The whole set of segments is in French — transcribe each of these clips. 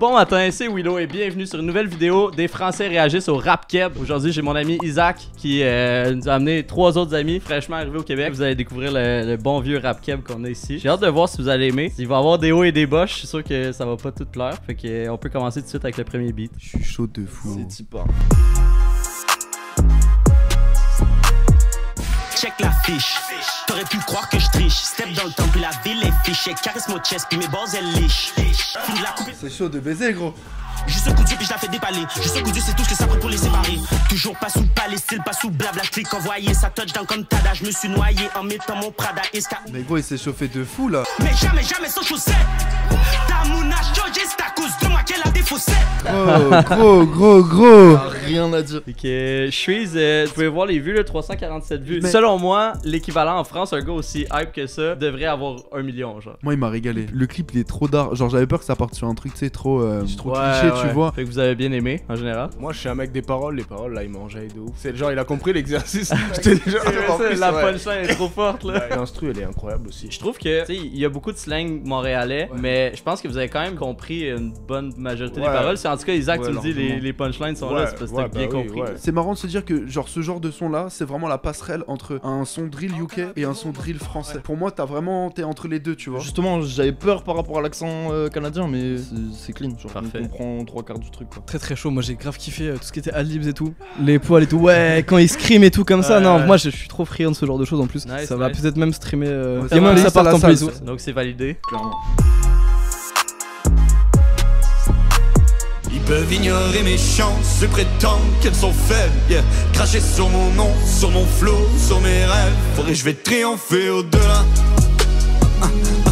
Bon matin, c'est Willow et bienvenue sur une nouvelle vidéo des Français réagissent au rap keb. Aujourd'hui, j'ai mon ami Isaac qui nous a amené 3 autres amis fraîchement arrivés au Québec. Vous allez découvrir le bon vieux rap keb qu'on a ici. J'ai hâte de voir si vous allez aimer. Il va y avoir des hauts et des bas, je suis sûr que ça va pas tout plaire. Fait que on peut commencer tout de suite avec le premier beat. Je suis chaud de fou. C'est typant. Check la fiche. T'aurais pu croire que je triche. Step dans le temps, puis la ville est fichée. Caresse mon chest, puis mes balls elles liche. Fini la coupe. C'est chaud de baiser, gros. Juste un coup de Dieu, puis je la fais dépaler. Juste un coup de Dieu, c'est tout ce que ça prend pour les séparer. Toujours pas sous palestine, pas sous blabla. Clic envoyé, ça touch dans comme tada. Je me suis noyé en mettant mon Prada Esca. Mais gros, il s'est chauffé de fou là. Mais jamais sans chaussettes. Ta mouna changé, c'est à cause de moi qu'elle a défaussé. Gros. Rien à dire. Fait que Shreeze, vous pouvez voir les vues, là, 347 vues. Mais selon moi, l'équivalent en France, un gars aussi hype que ça, devrait avoir 1 million, genre. Moi, il m'a régalé. Le clip, il est trop dark. Genre, j'avais peur que ça parte sur un truc, tu sais, trop cliché, tu vois. Fait que vous avez bien aimé, en général. Moi, je suis un mec des paroles. Les paroles, là, il mangeait de ouf. C'est le genre, il a compris l'exercice. J'étais déjà. La punchline est trop forte, là. L'instru, elle est incroyable aussi. Je trouve que, tu sais, il y a beaucoup de slang montréalais, mais je pense que vous avez quand même compris une bonne majorité des paroles. C'est en tout cas, Isaac, tu me dis, les punchlines sont là, c'est parce que t'as bien compris. C'est marrant de se dire que, genre, ce genre de son là, c'est vraiment la passerelle entre un son drill UK et un son drill français. Pour moi, t'es entre les deux, tu vois. Justement, j'avais peur par rapport à l'accent canadien, mais c'est clean. Genre, parfait. On comprend 3/4 du truc, quoi. Très chaud, moi j'ai grave kiffé tout ce qui était adlibs et tout, les poils et tout, ouais, quand ils scream et tout comme ça, non, moi je suis trop friand de ce genre de choses en plus, ça va peut-être même streamer, il y a même ça part en plus. Donc c'est validé. Clairement. Ils peuvent ignorer mes chances, se prétendent qu'elles sont faibles, yeah. Cracher sur mon nom, sur mon flow, sur mes rêves. Faudrait que je vais triompher au-delà.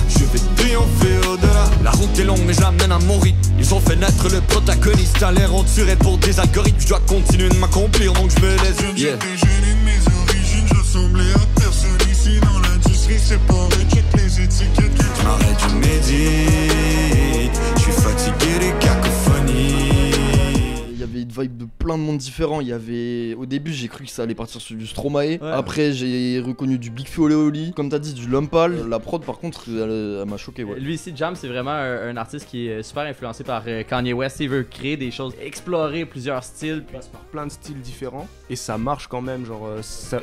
Je vais triompher au-delà. La route est longue mais je la mène à mon rythme. Ils ont fait naître le protagoniste à l'air, on tuerait pour des algorithmes. Je dois continuer de m'accomplir donc je me laisse. Yeah. Déjeuner de mes origines, je ressemblais à personne ici dans l'industrie. C'est pareil, check les étiquettes. J'm'arrête du médite. Je suis fatigué des cacophonies. Il y avait une vibe de plein de monde différents. Il y avait, au début j'ai cru que ça allait partir sur du Stromae. Ouais. Après j'ai reconnu du Big Flo et Oli. Comme t'as dit, du Lumpal. La prod par contre elle m'a choqué, ouais. Lui ici, Jam, c'est vraiment un artiste qui est super influencé par Kanye West. Il veut créer des choses, explorer plusieurs styles. Il passe par plein de styles différents et ça marche quand même. Genre,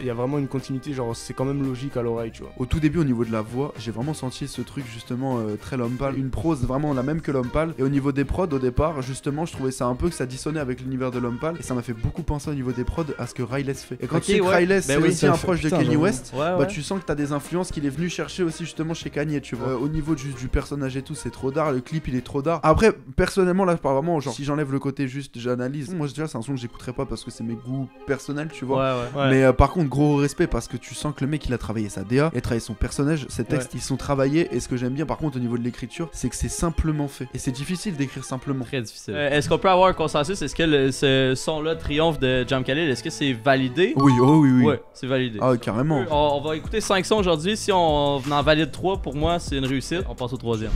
il y a vraiment une continuité. Genre, c'est quand même logique à l'oreille, tu vois. Au tout début, au niveau de la voix, j'ai vraiment senti ce truc justement très Lumpal. Une prose vraiment la même que Lumpal. Et au niveau des prods, au départ, justement, je trouvais ça un peu que ça dissonnait avec l'univers de Lumpal. Et ça m'a fait beaucoup penser au niveau des prods à ce que Ryless fait. Et quand tu sais que Ryless c'est aussi un proche de Kanye West, bah tu sens que t'as des influences qu'il est venu chercher aussi justement chez Kanye, tu vois. Au niveau du personnage et tout, c'est trop d'art. Le clip, il est trop d'art. Après, personnellement, là, par vraiment, genre, si j'enlève le côté juste, j'analyse. Moi, déjà, c'est un son que j'écouterais pas parce que c'est mes goûts personnels, tu vois. Mais par contre, gros respect parce que tu sens que le mec, il a travaillé sa DA, il a travaillé son personnage. Ces textes, ils sont travaillés. Et ce que j'aime bien, par contre, au niveau de l'écriture, c'est que c'est simplement fait. Et c'est difficile d'écrire simplement. Très difficile. Est-ce qu'on peut avoir un consensus? Est-ce que ce son-là, Triomphe de Jam Khalil, est-ce que c'est validé? Oui, oui. Ouais, c'est validé. Ah, carrément. On va écouter 5 sons aujourd'hui. Si on en valide 3, pour moi, c'est une réussite. On passe au 3e.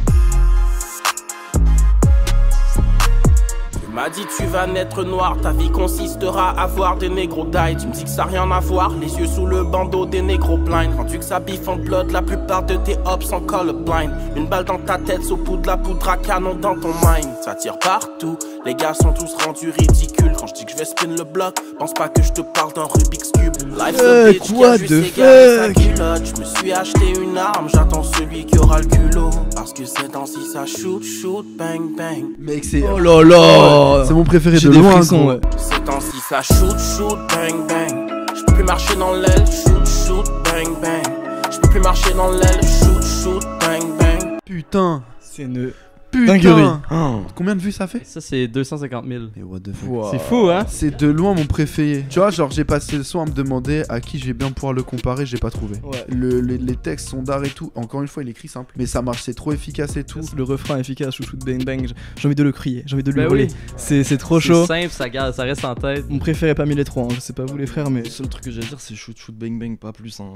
Tu m'as dit tu vas naître noir, ta vie consistera à voir des négros die. Tu me dis que ça n'a rien à voir, les yeux sous le bandeau des négros blind. Rendu que ça biffe en blood, la plupart de tes hops sont colorblind. Une balle dans ta tête, sous poudre, la poudre à canon dans ton mind. Ça tire partout, les gars sont tous rendus ridicules. Quand je dis que je vais spin le bloc, pense pas que je te parle d'un Rubik's Cube. Life the bitch qui a juste égaré sa culotte. Je me suis acheté une arme, j'attends celui qui aura le culot. Parce que c'est dans si ça shoot, bang, bang. Mec, c'est... Oh là là. C'est mon préféré de des loin, frissons, ouais. C'est ainsi ça shoot, bang, bang. Je peux plus marcher dans l'aile, shoot, bang, bang. Je peux plus marcher dans l'aile, shoot, bang, bang. Putain. C'est une dinguerie. Combien de vues ça fait? Ça, c'est 250 000. Mais what the fuck. Wow. C'est fou, hein? C'est de loin mon préféré. Tu vois, genre, j'ai passé le son à me demander à qui je vais bien pouvoir le comparer, j'ai pas trouvé. Ouais. Les textes sont d'art et tout. Encore une fois, il écrit simple. Mais ça marche, c'est trop efficace et tout. Le refrain efficace, shoot bang bang, j'ai envie de le crier, j'ai envie de lui Ben voler. oui. C'est trop chaud. C'est simple, ça reste en tête. Mon préféré parmi les trois, hein. Je sais pas vous les frères, mais Le seul truc que j'ai à dire c'est shoot bang bang, pas plus, hein.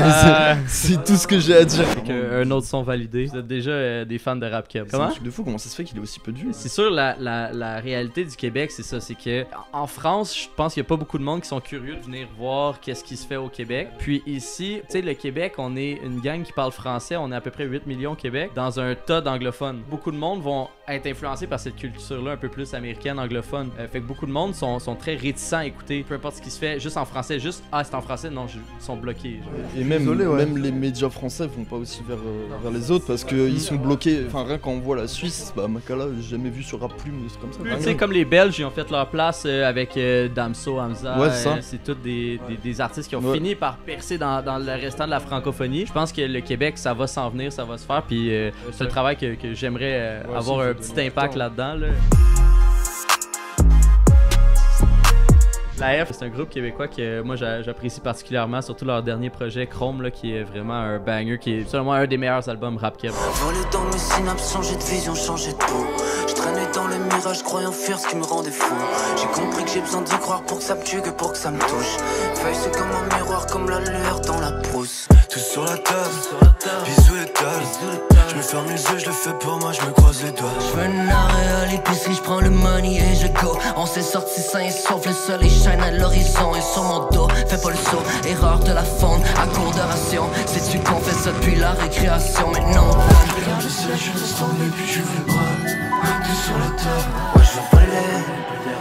Ah. C'est tout ce que j'ai à dire. Un autre son validé. Vous êtes déjà des fans de rap keb. Comment? un truc de fou, comment ça se fait qu'il ait aussi peu de vues? C'est sûr, la réalité du Québec, c'est ça. C'est que en France, je pense qu'il y a pas beaucoup de monde qui sont curieux de venir voir qu'est-ce qui se fait au Québec. Puis ici, tu sais, le Québec, on est une gang qui parle français. On est à peu près 8 millions au Québec, dans un tas d'anglophones. Beaucoup de monde vont être influencés par cette culture-là un peu plus américaine, anglophone. Fait que beaucoup de monde sont très réticents à écouter peu importe ce qui se fait, juste en français. Juste, ah, c'est en français, non, ils sont bloqués. Et même les médias français vont pas aussi vers les autres parce qu'ils sont bloqués. Enfin, rien quand on voit la Suisse, bah Makala, j'ai jamais vu sur Rap Plume, c'est comme ça. Tu sais, comme les Belges, ils ont fait leur place avec Damso, Hamza. Ouais, ça. C'est tous des artistes qui ont fini par percer dans le restant de la francophonie. Je pense que le Québec, ça va s'en venir, ça va se faire. Puis c'est un travail que j'aimerais avoir un petit impact là-dedans. Là. La F, c'est un groupe québécois que moi j'apprécie particulièrement, surtout leur dernier projet Chrome là, qui est vraiment un banger, qui est selon moi un des meilleurs albums rap keb. Volé dans mes synapses, changer de vision, changer de peau. Je traînais dans les mirages, croyant fuir ce qui me rendait fou. J'ai compris que j'ai besoin d'y croire pour que ça me tue, que pour que ça me touche. Feuille c'est comme un miroir, comme la lueur dans la brousse. Tout sur la table, bisous et table. Je me ferme les yeux, je le fais pour moi, je me croise les doigts. Je veux une arrêt à l'épicerie, je prends le money et je go. On s'est sorti sain et sauf, le soleil shine à l'horizon et sur mon dos. Fais pas le saut, erreur de la faune à court de ration. Sais-tu qu'on fait ça depuis la récréation, mais non. Je sais, je reste en puis je veux bras. Tout sur la table. Ouais, je veux voler.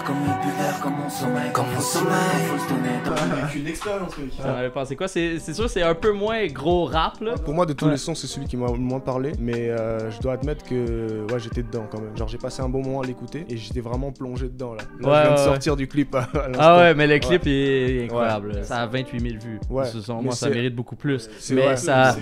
Comme une buvaire, comme mon sommeil. Comme mon sommeil. Faut se donner dans une expérience, mec. Ça m'avait pensé quoi? C'est sûr, c'est un peu moins gros rap là. Pour moi, de tous les sons, c'est celui qui m'a le moins parlé. Mais je dois admettre que ouais, j'étais dedans quand même. Genre, j'ai passé un bon moment à l'écouter et j'étais vraiment plongé dedans là. Je viens de sortir du clip à l'instant. Ah ouais, mais le clip est incroyable. Ouais. Ça a 28 000 vues. Ouais. Moi, ça mérite beaucoup plus. Mais vrai, ça.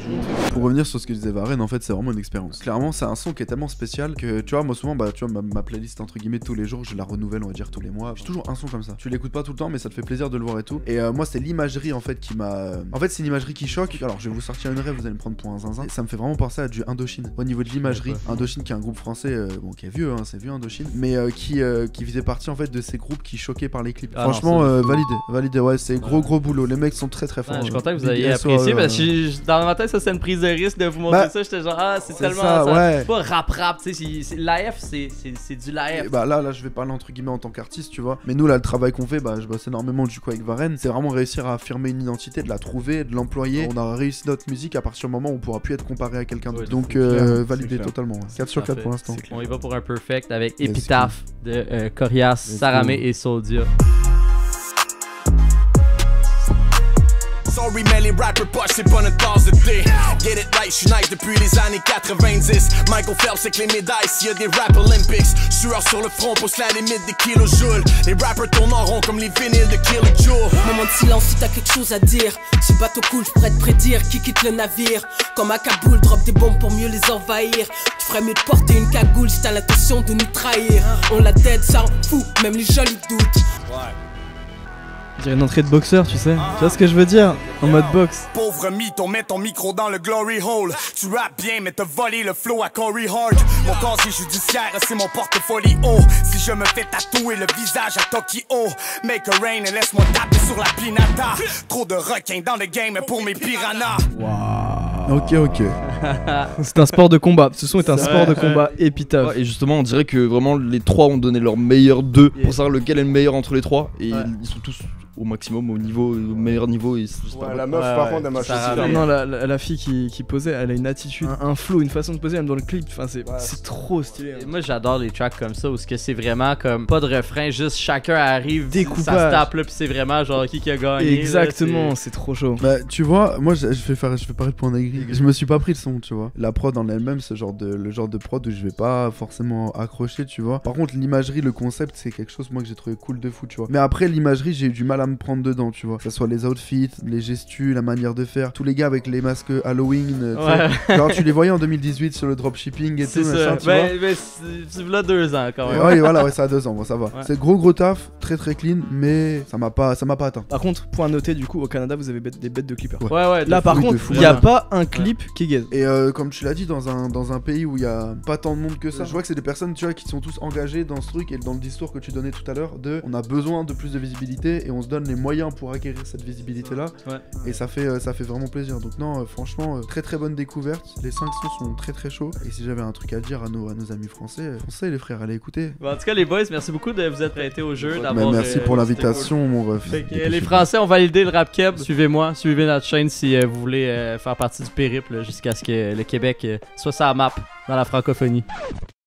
Pour revenir sur ce que disait Varenne, en fait, c'est vraiment une expérience. Clairement, c'est un son qui est tellement spécial que tu vois, moi souvent, bah, tu vois, ma playlist entre guillemets tous les jours, je la renouvelle, on va dire tous les mois. J'ai toujours un son comme ça. Tu l'écoutes pas tout le temps, mais ça te fait plaisir de le voir et tout. Et moi, c'est l'imagerie en fait qui m'a. En fait, c'est une imagerie qui choque. Alors, je vais vous sortir une rêve, vous allez me prendre pour un zinzin. Et ça me fait vraiment penser à du Indochine. Au niveau de l'imagerie, Indochine qui est un groupe français, bon, qui est vieux, hein, c'est vieux Indochine, mais qui faisait partie en fait de ces groupes qui choquaient par les clips. Ah, franchement, validé, ouais, c'est gros boulot. Les mecs sont très forts. Je suis content que vous ayez apprécié parce que dans ma tête, ça c'est une prise de risque de vous montrer ça. J'étais genre, ah, c'est tellement ça. C'est pas rap, tu sais, l'AF, c'est du l'AF. Bah là, je vais parler entre guillemets en tant qu'artiste, tu vois. Mais nous, là, le travail qu'on fait, bah, je bosse énormément du coup avec Varenne. C'est vraiment réussir à affirmer une identité, de la trouver, de l'employer. On a réussi notre musique à partir du moment où on pourra plus être comparé à quelqu'un d'autre. Donc, validé totalement. 4 sur 4 pour l'instant. On y va pour un perfect avec Epitaph de Corias, Saramé et Soldia. Sorry mais les rappers poches c'est pas notre tasse de thé. Get it right, j'suis nice depuis les années 90. Michael Phelps c'est que les médailles s'il y a des rap Olympics. Sueur sur le front pousse la limite des kilojoules. Les rappers tournent en rond comme les vinyles de Kilojoule. Moment de silence si t'as quelque chose à dire. C'est bateau cool, j'pourrais te prédire qui quitte le navire. Comme à Kaboul, drop des bombes pour mieux les envahir. Tu ferais mieux de porter une cagoule si t'as l'intention de nous trahir. On la dead, ça en fout, même les jolis doutent. Ouais. Je dirais une entrée de boxeur, tu sais. Tu vois ce que je veux dire? En mode boxe. Pauvre mythe, on met ton micro dans le glory hole. Tu rappes bien, mais t'as volé le flow à Corey Hart. Mon casier judiciaire, c'est mon portfolio. Si je me fais tatouer le visage à Tokyo, make a rain et laisse-moi taper sur la pinata. Trop de requins dans le game pour mes piranhas. Waouh. Ok. C'est un sport de combat. Ce son est un sport de combat Épitaphe. Ouais, et justement, on dirait que vraiment les trois ont donné leur meilleur d'eux pour savoir lequel est le meilleur entre les trois. Et ils sont tous au maximum, au meilleur niveau. Et la meuf, par contre, elle m'a choisi. Non, la fille qui posait, elle a une attitude, un flow, une façon de poser, même dans le clip. Enfin, c'est trop stylé. Hein. Moi, j'adore les tracks comme ça où c'est vraiment comme pas de refrain, juste chacun arrive, découpage. Ça se tape là, puis c'est vraiment genre qui a gagné. Exactement, c'est trop chaud. Bah, tu vois, moi, je vais paraître pour un aigri. Je me suis pas pris le son, tu vois. La prod en elle-même, le genre de prod où je vais pas forcément accrocher, tu vois. Par contre, l'imagerie, le concept, c'est quelque chose, moi, que j'ai trouvé cool de fou, tu vois. Mais après, l'imagerie, j'ai eu du mal à me prendre dedans, tu vois. Que ce soit les outfits, les gestus, la manière de faire. Tous les gars avec les masques Halloween, genre, tu les voyais en 2018 sur le dropshipping et tout, machin, tu vois. Mais c'est là 2 ans quand même. Ouais, voilà, ça a 2 ans, bon, ça va. Ouais. C'est gros taf, très clean, mais ça m'a pas atteint. Par contre, point noté, du coup, au Canada, vous avez des bêtes de clippers. Ouais. Là, par contre, il y a pas un clip qui gaze. Et comme tu l'as dit, dans un pays où il y a pas tant de monde que ça, je vois que c'est des personnes, tu vois, qui sont tous engagées dans ce truc et dans le discours que tu donnais tout à l'heure de on a besoin de plus de visibilité et on se donne donne les moyens pour acquérir cette visibilité-là. Ouais. Et ça fait vraiment plaisir. Donc non, franchement, très très bonne découverte. Les 5 sons sont très très chauds. Et si j'avais un truc à dire à nos amis français, les frères, allez écouter. Bon, en tout cas, les boys, merci beaucoup de vous être prêtés au jeu. Merci pour l'invitation, cool. Mon ref. Les Français ont validé le Rap Keb. Suivez-moi, suivez notre chaîne si vous voulez faire partie du périple jusqu'à ce que le Québec soit sur la map dans la francophonie.